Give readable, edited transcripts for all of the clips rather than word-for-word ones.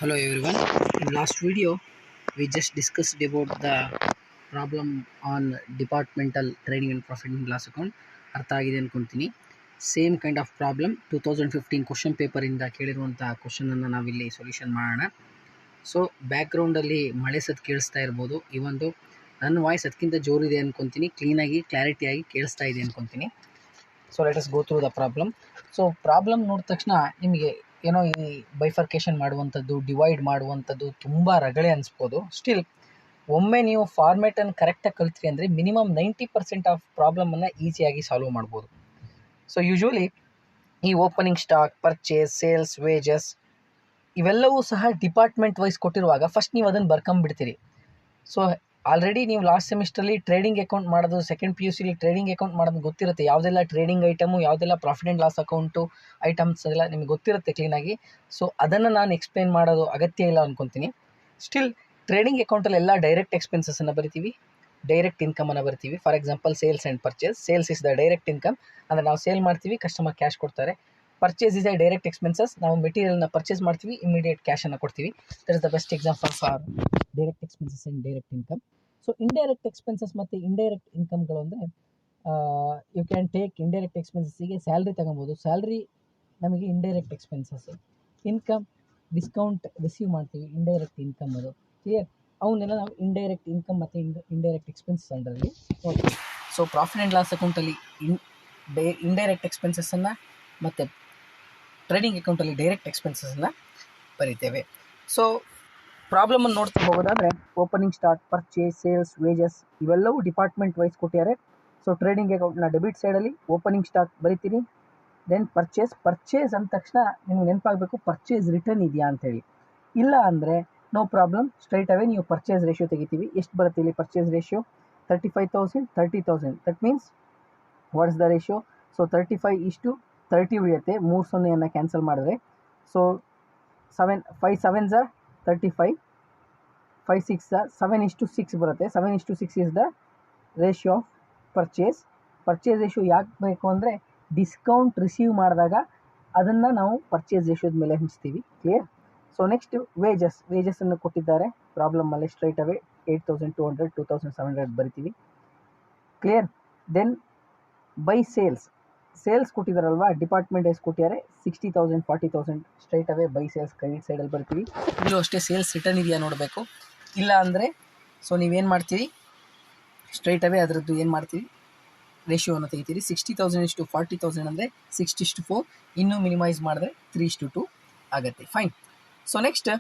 Hello everyone. In last video, we just discussed about the problem on departmental trading and profit and loss account. ಅರ್ಥ ಆಗಿದೆ ಅನ್ಕೊಂತೀನಿ. Same kind of problem 2015 question ಪೇಪರಿಂದ ಕೇಳಿರುವಂಥ ಕ್ವಶನನ್ನು ನಾವಿಲ್ಲಿ solution ಮಾಡೋಣ. So ಬ್ಯಾಕ್ಗ್ರೌಂಡಲ್ಲಿ ಮಳೆ ಸದ್ದು ಕೇಳಿಸ್ತಾ ಇರ್ಬೋದು. ಈ ಒಂದು ನನ್ನ ವಾಯ್ಸ್ ಅದಕ್ಕಿಂತ ಜೋರಿದೆ ಅನ್ಕೊತೀನಿ, ಕ್ಲೀನಾಗಿ ಕ್ಲಾರಿಟಿಯಾಗಿ ಕೇಳಿಸ್ತಾ ಇದೆ ಅನ್ಕೊತೀನಿ. So let us go through the problem. So problem ನೋಡಿದ ತಕ್ಷಣ ನಿಮಗೆ ಏನೋ ಈ ಬೈಫರ್ಕೇಷನ್ ಮಾಡುವಂಥದ್ದು, ಡಿವೈಡ್ ಮಾಡುವಂಥದ್ದು ತುಂಬ ರಗಳೆ ಅನಿಸ್ಬೋದು. ಸ್ಟಿಲ್ ಒಮ್ಮೆ ನೀವು ಫಾರ್ಮೇಟನ್ನು ಕರೆಕ್ಟಾಗಿ ಕಲ್ತ್ರಿ ಅಂದರೆ ಮಿನಿಮಮ್ 90% ಆಫ್ ಪ್ರಾಬ್ಲಮನ್ನು ಈಸಿಯಾಗಿ ಸಾಲ್ವ್ ಮಾಡ್ಬೋದು. ಸೊ ಯೂಶ್ವಲಿ ಈ opening stock, purchase, sales, wages ಇವೆಲ್ಲವೂ ಸಹ ಡಿಪಾರ್ಟ್ಮೆಂಟ್ ವೈಸ್ ಕೊಟ್ಟಿರುವಾಗ ಫಸ್ಟ್ ನೀವು ಅದನ್ನು ಬರ್ಕೊಂಬಿಡ್ತೀರಿ. ಸೊ ಆಲ್ರೆಡಿ ನೀವು ಲಾಸ್ಟ್ ಸೆಮಿಸ್ಟ್ರಲ್ಲಿ ಟ್ರೇಡಿಂಗ್ ಅಕೌಂಟ್ ಮಾಡೋದು, ಸೆಕೆಂಡ್ PUCಲಿ ಟ್ರೇಡಿಂಗ್ ಅಕೌಂಟ್ ಮಾಡೋದು ಗೊತ್ತಿರುತ್ತೆ. ಯಾವುದೆಲ್ಲ ಟ್ರೇಡಿಂಗ್ ಐಟಮು, ಯಾವುದೆಲ್ಲ profit and loss account items ಎಲ್ಲ ನಿಮಗೆ ಗೊತ್ತಿರುತ್ತೆ ಕ್ಲೀನಾಗಿ. ಸೊ ಅದನ್ನು ನಾನು ಎಕ್ಸ್ಪ್ಲೇನ್ ಮಾಡೋದು ಅಗತ್ಯ ಇಲ್ಲ ಅಂದ್ಕೊತೀನಿ. ಸ್ಟಿಲ್ ಟ್ರೇಡಿಂಗ್ ಅಕೌಂಟಲ್ಲಿ ಎಲ್ಲ ಡೈರೆಕ್ಟ್ ಎಕ್ಸ್ಪೆನ್ಸಸ್ಸನ್ನು ಬರಿತೀವಿ, ಡೈರೆಕ್ಟ್ ಇನ್ಕಮನ್ನು ಬರ್ತೀವಿ. For example sales and purchase. Sales is the direct income, ಅಂದರೆ ನಾವು ಸೇಲ್ ಮಾಡ್ತೀವಿ, ಕಸ್ಟಮರ್ ಕ್ಯಾಶ್ ಕೊಡ್ತಾರೆ. Purchase is a direct expenses, ನಾವು ಮೆಟೀರಿಯಲ್ನ ಪರ್ಚೇಸ್ ಮಾಡ್ತೀವಿ, ಇಮಿಡಿಯೇಟ್ ಕ್ಯಾಶನ್ನು ಕೊಡ್ತೀವಿ. That is the best example for direct expenses and direct income. So indirect expenses ಮತ್ತು ಇಂಡೈರೆಕ್ಟ್ ಇನ್ಕಮ್ಗಳು ಅಂದರೆ ಯು ಕ್ಯಾನ್ ಟೇಕ್ ಇಂಡೈರೆಕ್ಟ್ ಎಕ್ಸ್ಪೆನ್ಸಸ್ಸಿಗೆ ಸ್ಯಾಲ್ರಿ ತಗೊಬೋದು. ಸ್ಯಾಲ್ರಿ ನಮಗೆ indirect expenses. Income discount receive ಮಾಡ್ತೀವಿ, ಇಂಡೈರೆಕ್ಟ್ ಇನ್ಕಮ್ ಅದು. ಕ್ಲಿಯರ್? ಅವನ್ನೆಲ್ಲ ನಾವು ಇಂಡೈರೆಕ್ಟ್ ಇನ್ಕಮ್ ಮತ್ತು ಇಂಡೈರೆಕ್ಟ್ ಎಕ್ಸ್ಪೆನ್ಸಸ್ ಅಂಡರಲ್ಲಿ ನೋಡ್ತೀವಿ. ಸೊ ಪ್ರಾಫಿಟ್ ಆ್ಯಂಡ್ ಲಾಸ್ ಅಕೌಂಟಲ್ಲಿ ಇಂಡೈರೆಕ್ಟ್ ಎಕ್ಸ್ಪೆನ್ಸಸ್ಸನ್ನು ಮತ್ತು ಟ್ರೇಡಿಂಗ್ ಅಕೌಂಟಲ್ಲಿ ಡೈರೆಕ್ಟ್ ಎಕ್ಸ್ಪೆನ್ಸಸ್ಸನ್ನು ಬರೀತೇವೆ. ಸೊ ಪ್ರಾಬ್ಲಮನ್ನು ನೋಡ್ತಾ ಹೋಗೋದಾದರೆ opening stock, purchase, sales, wages ಇವೆಲ್ಲವೂ ಡಿಪಾರ್ಟ್ಮೆಂಟ್ ವೈಸ್ ಕೊಟ್ಟಿದ್ದಾರೆ. ಸೊ ಟ್ರೇಡಿಂಗ್ ಅಕೌಂಟ್ನ ಡೆಬಿಟ್ ಸೈಡಲ್ಲಿ ಓಪನಿಂಗ್ ಸ್ಟಾಕ್ ಬರಿತೀರಿ. ದೆನ್ ಪರ್ಚೇಸ್ ಅಂದ ತಕ್ಷಣ ನಿಮ್ಗೆ ನೆನಪಾಗಬೇಕು ಪರ್ಚೇಸ್ ರಿಟರ್ನ್ ಇದೆಯಾ ಅಂಥೇಳಿ. ಇಲ್ಲ ಅಂದರೆ ನೋ ಪ್ರಾಬ್ಲಮ್, ಸ್ಟ್ರೈಟ್ ಅವೇ ನೀವು ಪರ್ಚೇಸ್ ರೇಷಿಯೋ ತೆಗಿತೀವಿ. ಎಷ್ಟು ಬರುತ್ತೆ ಇಲ್ಲಿ purchase ratio? 35,000, 30,000. That means what is the ratio? So 35:30 ಉಳಿಯುತ್ತೆ, 3 ಸೊನ್ನೆಯನ್ನು ಕ್ಯಾನ್ಸಲ್ ಮಾಡಿದ್ರೆ. ಸೊ 5 7s 35, 5 6 7:6 ಬರುತ್ತೆ. 7:6 is the ratio of purchase. Purchase ratio ಯಾಕೆ ಬೇಕು ಅಂದರೆ ಡಿಸ್ಕೌಂಟ್ ರಿಸೀವ್ ಮಾಡಿದಾಗ ಅದನ್ನು ನಾವು ಪರ್ಚೇಸ್ ರೇಷಿಯೋದ ಮೇಲೆ ಹಂಚ್ತೀವಿ. ಕ್ಲಿಯರ್? ಸೊ ನೆಕ್ಸ್ಟ್ ವೇಜಸ್ಸನ್ನು ಕೊಟ್ಟಿದ್ದಾರೆ ಪ್ರಾಬ್ಲಮಲ್ಲಿ. ಸ್ಟ್ರೈಟ್ ಅವೇ 8,200, 2,700 ಬರಿತೀವಿ. ಕ್ಲಿಯರ್? ದೆನ್ ಬೈ ಸೇಲ್ಸ್ ಕೊಟ್ಟಿದ್ದಾರಲ್ವಾ, ಡಿಪಾರ್ಟ್ಮೆಂಟ್ ವೈಸ್ ಕೊಟ್ಟಿದ್ದಾರೆ. 60,000, 40,000 straight away by sales credit ಸೈಡಲ್ಲಿ ಬರ್ತೀವಿ. ಇಲ್ಲೂ ಅಷ್ಟೇ ಸೇಲ್ಸ್ ರಿಟರ್ನ್ ಇದೆಯಾ ನೋಡಬೇಕು. ಇಲ್ಲ ಅಂದರೆ ಸೊ ನೀವೇನು ಮಾಡ್ತೀರಿ, ಸ್ಟ್ರೈಟ್ ಅವೇ ಅದರದ್ದು ಏನು ಮಾಡ್ತೀವಿ, ರೇಷಿಯೋವನ್ನು ತೆಗಿತೀರಿ. 60,000 × 40,000 ಅಂದರೆ 6:4. ಇನ್ನೂ ಮಿನಿಮೈಸ್ ಮಾಡಿದ್ರೆ 3:2 ಆಗುತ್ತೆ. ಫೈನ್. ಸೊ ನೆಕ್ಸ್ಟ್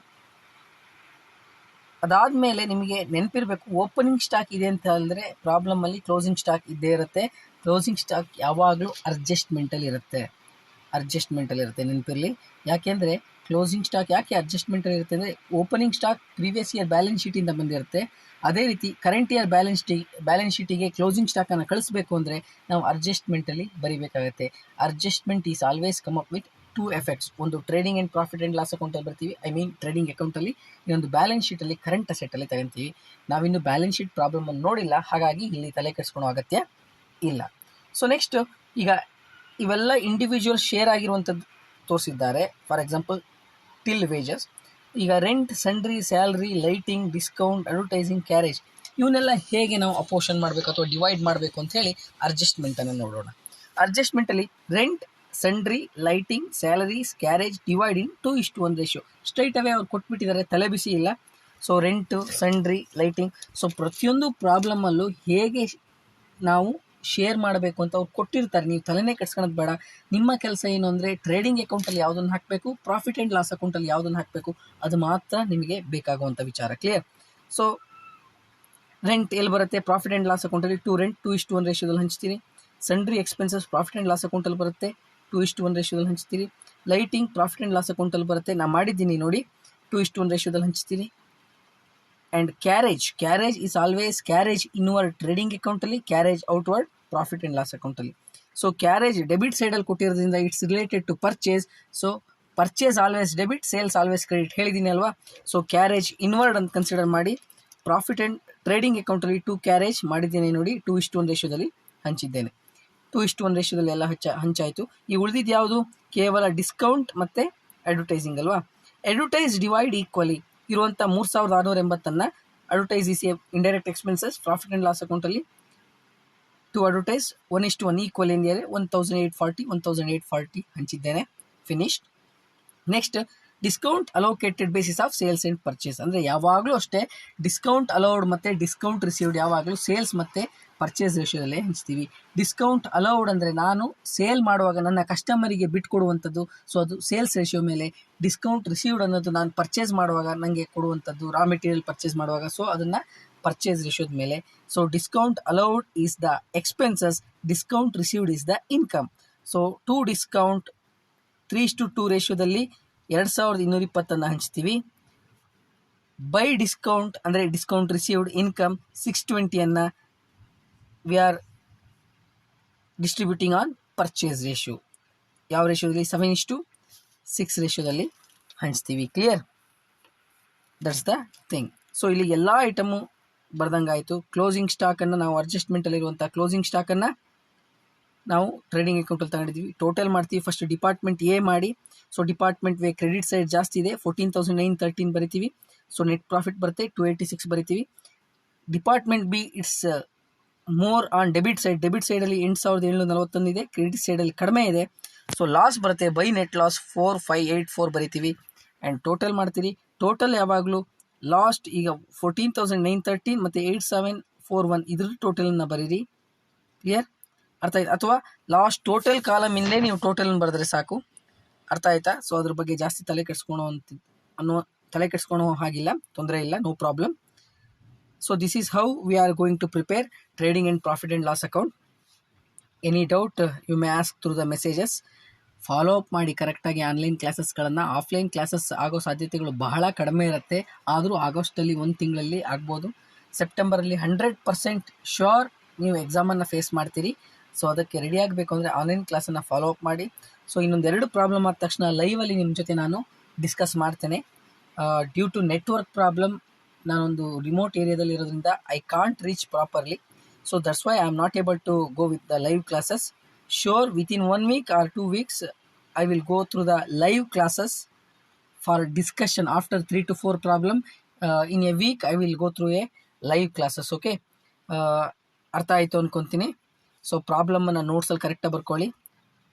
ಅದಾದಮೇಲೆ ನಿಮಗೆ ನೆನಪಿರಬೇಕು ಓಪನಿಂಗ್ ಸ್ಟಾಕ್ ಇದೆ ಅಂತ ಅಂದರೆ ಪ್ರಾಬ್ಲಮಲ್ಲಿ ಕ್ಲೋಸಿಂಗ್ ಸ್ಟಾಕ್ ಇದ್ದೇ ಇರುತ್ತೆ. ಕ್ಲೋಸಿಂಗ್ ಸ್ಟಾಕ್ ಯಾವಾಗಲೂ ಅಡ್ಜಸ್ಟ್ಮೆಂಟಲ್ಲಿ ಇರುತ್ತೆ ನೆನಪಿರಲಿ. ಯಾಕೆಂದರೆ ಕ್ಲೋಸಿಂಗ್ ಸ್ಟಾಕ್ ಯಾಕೆ ಅಡ್ಜಸ್ಟ್ಮೆಂಟಲ್ಲಿ ಇರುತ್ತೆ ಅಂದರೆ opening stock previous year balance ಶೀಟಿಂದ ಬಂದಿರುತ್ತೆ. ಅದೇ ರೀತಿ ಕರೆಂಟ್ ಇಯರ್ ಬ್ಯಾಲೆನ್ಸ್ ಶೀಟಿಗೆ ಕ್ಲೋಸಿಂಗ್ ಸ್ಟಾಕನ್ನು ಕಳಿಸ್ಬೇಕು ಅಂದರೆ ನಾವು ಅಡ್ಜಸ್ಟ್ಮೆಂಟಲ್ಲಿ ಬರೀಬೇಕಾಗುತ್ತೆ. Adjustment is always come up with 2 effects. ಒಂದು trading and profit and loss ಅಕೌಂಟಲ್ಲಿ ಬರ್ತೀವಿ, ಟ್ರೇಡಿಂಗ್ ಅಕೌಂಟಲ್ಲಿ. ಇನ್ನೊಂದು ಬ್ಯಾಲೆನ್ಸ್ ಶೀಟಲ್ಲಿ ಕರೆಂಟ್ ಅಸೆಟಲ್ಲಿ ತಗೊಂತೀವಿ. ನಾವಿನ್ನು ಬ್ಯಾಲೆನ್ಸ್ ಶೀಟ್ ಪ್ರಾಬ್ಲಮನ್ನು ನೋಡಿಲ್ಲ, ಹಾಗಾಗಿ ಇಲ್ಲಿ ತಲೆ ಕೆಡಿಸ್ಕೊಳ್ಳೋ ಅಗತ್ಯ ಇಲ್ಲ. ಸೊ ನೆಕ್ಸ್ಟ್ ಈಗ ಇವೆಲ್ಲ ಇಂಡಿವಿಜುವಲ್ ಶೇರ್ ಆಗಿರುವಂಥದ್ದು ತೋರಿಸಿದ್ದಾರೆ. For example till wages. ಈಗ rent, sundry, salary, lighting, discount, advertising, carriage ಇವನ್ನೆಲ್ಲ ಹೇಗೆ ನಾವು ಅಪೋರ್ಷನ್ ಮಾಡಬೇಕು ಅಥವಾ ಡಿವೈಡ್ ಮಾಡಬೇಕು ಅಂತ ಹೇಳಿ ಅಡ್ಜಸ್ಟ್ಮೆಂಟನ್ನು ನೋಡೋಣ. ಅಡ್ಜಸ್ಟ್ಮೆಂಟಲ್ಲಿ rent, sundry, lighting, salaries, carriage divide in 2:1 ratio. Straight away ಅವ್ರು ಕೊಟ್ಬಿಟ್ಟಿದ್ದಾರೆ, ತಲೆ ಬಿಸಿ ಇಲ್ಲ. So rent, sundry, lighting, so ಪ್ರತಿಯೊಂದು ಪ್ರಾಬ್ಲಮಲ್ಲೂ ಹೇಗೆ ನಾವು ಶೇರ್ ಮಾಡಬೇಕು ಅಂತ ಅವ್ರು ಕೊಟ್ಟಿರ್ತಾರೆ. ನೀವು ತಲೆನೇ ಕೆಡ್ಸ್ಕೊಳೋದು ಬೇಡ. ನಿಮ್ಮ ಕೆಲಸ ಏನು ಅಂದರೆ ಟ್ರೇಡಿಂಗ್ ಅಕೌಂಟಲ್ಲಿ ಯಾವುದನ್ನು ಹಾಕಬೇಕು, ಪ್ರಾಫಿಟ್ ಆ್ಯಂಡ್ ಲಾಸ್ ಅಕೌಂಟಲ್ಲಿ ಯಾವುದನ್ನು ಹಾಕಬೇಕು, ಅದು ಮಾತ್ರ ನಿಮಗೆ ಬೇಕಾಗುವಂಥ ವಿಚಾರ. ಕ್ಲಿಯರ್? ಸೊ ರೆಂಟ್ ಎಲ್ಲಿ ಬರುತ್ತೆ? ಪ್ರಾಫಿಟ್ ಆ್ಯಂಡ್ ಲಾಸ್ ಅಕೌಂಟಲ್ಲಿ 2 ರೆಂಟ್ 2:1 ರೇಷಿಯೋದಲ್ಲಿ ಹಂಚ್ತೀರಿ. Sundry expenses profit and loss ಅಕೌಂಟಲ್ಲಿ ಬರುತ್ತೆ, 2:1 ರೇಷಿಯೋದಲ್ಲಿ ಹಂಚ್ತೀರಿ. ಲೈಟಿಂಗ್ ಪ್ರಾಫಿಟ್ ಆ್ಯಂಡ್ ಲಾಸ್ ಅಕೌಂಟಲ್ಲಿ ಬರುತ್ತೆ, ನಾನು ಮಾಡಿದ್ದೀನಿ ನೋಡಿ, 2:1 ರೇಷಿಯೋದಲ್ಲಿ ಹಂಚ್ತೀರಿ. And carriage is always carriage inward trading ಅಕೌಂಟಲ್ಲಿ, carriage outward profit and loss ಅಕೌಂಟಲ್ಲಿ. ಸೊ ಕ್ಯಾರೇಜ್ ಡೆಬಿಟ್ ಸೈಡಲ್ಲಿ ಕೊಟ್ಟಿರೋದ್ರಿಂದ it's related to purchase. So purchase always debit, sales always credit ಹೇಳಿದ್ದೀನಿ ಅಲ್ವಾ. ಸೊ ಕ್ಯಾರೇಜ್ ಇನ್ವರ್ಡ್ ಅಂತ ಕನ್ಸಿಡರ್ ಮಾಡಿ. ಪ್ರಾಫಿಟ್ ಆ್ಯಂಡ್ ಟ್ರೇಡಿಂಗ್ ಅಕೌಂಟಲ್ಲಿ 2 carriage ಮಾಡಿದ್ದೇನೆ ನೋಡಿ, 2:1 ರೇಷಿಯೋದಲ್ಲಿ ಹಂಚಿದ್ದೇನೆ. 2:1 ರೇಷಿಯೋದಲ್ಲಿ ಎಲ್ಲ ಹಂಚಾಯಿತು. ಈ ಉಳಿದಿದ್ದು ಯಾವುದು? ಕೇವಲ ಡಿಸ್ಕೌಂಟ್ ಮತ್ತು ಅಡ್ವರ್ಟೈಸಿಂಗ್ ಅಲ್ವಾ. ಅಡ್ವರ್ಟೈಸ್ ಡಿವೈಡ್ ಈಕ್ವಲಿ ಇರುವಂಥ 3680 advertise is indirect expenses profit and loss ಅಕೌಂಟಲ್ಲಿ ಟು ಅಡ್ವರ್ಟೈಸ್ 1:1 ಈಕ್ವಲ್ ಏನಿದೆ 1840 ಹಂಚಿದ್ದೇನೆ. Finished. Next discount allocated basis of sales and purchase, ಅಂದರೆ ಯಾವಾಗಲೂ ಅಷ್ಟೇ ಡಿಸ್ಕೌಂಟ್ ಅಲೌಡ್ ಮತ್ತು ಡಿಸ್ಕೌಂಟ್ ರಿಸೀವ್ಡ್ ಯಾವಾಗಲೂ ಸೇಲ್ಸ್ ಮತ್ತು ಪರ್ಚೇಸ್ ರೇಷಿಯೋದಲ್ಲೇ ಹಂಚ್ತೀವಿ. ಡಿಸ್ಕೌಂಟ್ ಅಲೌಡ್ ಅಂದರೆ ನಾನು ಸೇಲ್ ಮಾಡುವಾಗ ನನ್ನ ಕಸ್ಟಮರಿಗೆ ಬಿಟ್ಕೊಡುವಂಥದ್ದು, ಸೊ ಅದು ಸೇಲ್ಸ್ ರೇಷಿಯೋ ಮೇಲೆ. ಡಿಸ್ಕೌಂಟ್ ರಿಸೀವ್ಡ್ ಅನ್ನೋದು ನಾನು ಪರ್ಚೇಸ್ ಮಾಡುವಾಗ ನನಗೆ ಕೊಡುವಂಥದ್ದು, ರಾ ಮೆಟೀರಿಯಲ್ ಪರ್ಚೇಸ್ ಮಾಡುವಾಗ, ಸೊ ಅದನ್ನು ಪರ್ಚೇಸ್ ರೇಷಿಯೋದ ಮೇಲೆ. So discount allowed is the expenses, discount received is the income. So to discount 3:2 ರೇಷಿಯೋದಲ್ಲಿ 2220 ಹಂಚ್ತೀವಿ. ಬೈ ಡಿಸ್ಕೌಂಟ್ ಅಂದರೆ discount received income 620 we are distributing on purchase ratio. ಯಾವ ರೇಷಿಯೋದಲ್ಲಿ? 7:6 ರೇಷಿಯೋದಲ್ಲಿ ಹಂಚ್ತೀವಿ. Clear? That's the thing. So ಇಲ್ಲಿ ಎಲ್ಲ ಐಟಮು ಬರ್ದಂಗಾಯಿತು. ಕ್ಲೋಸಿಂಗ್ ಸ್ಟಾಕನ್ನು ನಾವು ಅಡ್ಜಸ್ಟ್ಮೆಂಟಲ್ಲಿರುವಂಥ ಕ್ಲೋಸಿಂಗ್ ಸ್ಟಾಕನ್ನು ನಾವು ಟ್ರೇಡಿಂಗ್ ಅಕೌಂಟಲ್ಲಿ ತಗೊಂಡಿದ್ದೀವಿ. ಟೋಟಲ್ ಮಾಡ್ತೀವಿ. ಫಸ್ಟ್ ಡಿಪಾರ್ಟ್ಮೆಂಟ್ ಎ ಮಾಡಿ. So department A credit side ಜಾಸ್ತಿ ಇದೆ, 14,913 ಬರಿತೀವಿ. ಸೊ ನೆಟ್ ಪ್ರಾಫಿಟ್ ಬರುತ್ತೆ 286 ಬರಿತೀವಿ. Department B it's more on debit side. Debit ಸೈಡಲ್ಲಿ 8,741 ಇದೆ, ಕ್ರೆಡಿಟ್ ಸೈಡಲ್ಲಿ ಕಡಿಮೆ ಇದೆ. ಸೊ ಲಾಸ್ ಬರುತ್ತೆ, ಬೈ ನೆಟ್ ಲಾಸ್ 4,584 ಬರಿತೀವಿ. ಆ್ಯಂಡ್ ಟೋಟಲ್ ಮಾಡ್ತೀರಿ. ಟೋಟಲ್ ಯಾವಾಗಲೂ ಲಾಸ್ಟ್ ಈಗ 14,913 ಮತ್ತು 8,741 ಇದ್ರ ಟೋಟಲನ್ನು ಬರೀರಿ. ಕ್ಲಿಯರ್? ಅರ್ಥ ಆಯ್ತು? ಅಥವಾ ಲಾಸ್ಟ್ ಟೋಟಲ್ ಕಾಲಮ್ ಇಂದೇ ನೀವು ಟೋಟಲನ್ನು ಬರೆದ್ರೆ ಸಾಕು. ಅರ್ಥ ಆಯ್ತಾ? ಸೊ ಅದ್ರ ಬಗ್ಗೆ ಜಾಸ್ತಿ ತಲೆ ಕೆಡಿಸ್ಕೊಳೋ ಹಾಗಿಲ್ಲ, ತೊಂದರೆ ಇಲ್ಲ, no problem. So this is how we are going to prepare trading and profit and loss account. Any doubt you may ask through the messages. Follow up ಮಾಡಿ ಕರೆಕ್ಟಾಗಿ ಆನ್ಲೈನ್ ಕ್ಲಾಸಸ್ಗಳನ್ನು. ಆಫ್ಲೈನ್ ಕ್ಲಾಸಸ್ ಆಗೋ ಸಾಧ್ಯತೆಗಳು ಬಹಳ ಕಡಿಮೆ ಇರುತ್ತೆ, ಆದರೂ ಆಗಸ್ಟಲ್ಲಿ 1 ತಿಂಗಳಲ್ಲಿ ಆಗ್ಬೋದು. ಸೆಪ್ಟೆಂಬರಲ್ಲಿ 100% ಶ್ಯೂರ್ ನೀವು ಎಕ್ಸಾಮನ್ನು ಫೇಸ್ ಮಾಡ್ತೀರಿ. ಸೊ ಅದಕ್ಕೆ ರೆಡಿ ಆಗಬೇಕು ಅಂದರೆ ಆನ್ಲೈನ್ ಕ್ಲಾಸನ್ನು ಫಾಲೋ ಅಪ್ ಮಾಡಿ. ಸೊ ಇನ್ನೊಂದೆರಡು ಪ್ರಾಬ್ಲಮ್ ಆದ ತಕ್ಷಣ ಲೈವಲ್ಲಿ ನಿಮ್ಮ ಜೊತೆ ನಾನು ಡಿಸ್ಕಸ್ ಮಾಡ್ತೇನೆ. ಡ್ಯೂ ಟು ನೆಟ್ವರ್ಕ್ ಪ್ರಾಬ್ಲಮ್ ನಾನೊಂದು ರಿಮೋಟ್ ಏರಿಯಾದಲ್ಲಿ ಇರೋದ್ರಿಂದ I can't reach properly. So that's why I am not able to go with the live classes. Sure within 1 week or 2 weeks I will go through the live classes for discussion after 3 to 4 problem. In a week I will go through a live classes. Okay, ಅರ್ಥ ಆಯಿತು ಅಂದ್ಕೊತೀನಿ. So ಪ್ರಾಬ್ಲಮನ್ನು ನೋಟ್ಸಲ್ಲಿ ಕರೆಕ್ಟಾಗಿ ಬರ್ಕೊಳ್ಳಿ.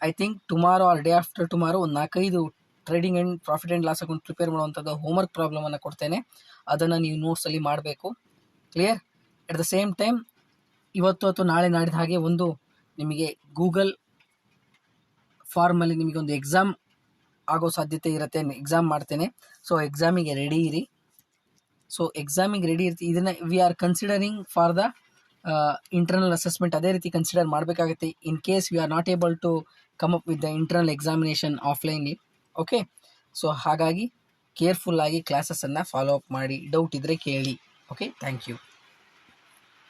I think tomorrow or day after tomorrow ಒಂದು 4-5 trading and profit and loss account prepare ಮಾಡುವಂಥದ್ದು homework ಪ್ರಾಬ್ಲಮನ್ನು ಕೊಡ್ತೇನೆ, ಅದನ್ನು ನೀವು ನೋಟ್ಸಲ್ಲಿ ಮಾಡಬೇಕು. Clear? At the same time ಇವತ್ತು ಅಥವಾ ನಾಳೆ ನಾಡಿದ ಹಾಗೆ ಒಂದು ನಿಮಗೆ ಗೂಗಲ್ ಫಾರ್ಮಲ್ಲಿ ನಿಮಗೆ ಒಂದು ಎಕ್ಸಾಮ್ ಆಗೋ ಸಾಧ್ಯತೆ ಇರುತ್ತೆ, ಎಕ್ಸಾಮ್ ಮಾಡ್ತೇನೆ. ಸೊ ಎಕ್ಸಾಮಿಗೆ ರೆಡಿ ಇರಿ. ಸೊ ಎಕ್ಸಾಮಿಗೆ ರೆಡಿ ಇರ್ತೀವಿ. ಇದನ್ನು we are considering for the internal assessment. ಅದೇ ರೀತಿ ಕನ್ಸಿಡರ್ ಮಾಡಬೇಕಾಗುತ್ತೆ in case we are not able to come up with the internal examination ಆಫ್ಲೈನ್ಲಿ. ಓಕೆ, ಸೊ ಹಾಗಾಗಿ ಕೇರ್ಫುಲ್ಲಾಗಿ ಕ್ಲಾಸಸ್ಸನ್ನು ಫಾಲೋ ಅಪ್ ಮಾಡಿ. ಡೌಟ್ ಇದ್ದರೆ ಕೇಳಿ. Okay, thank you.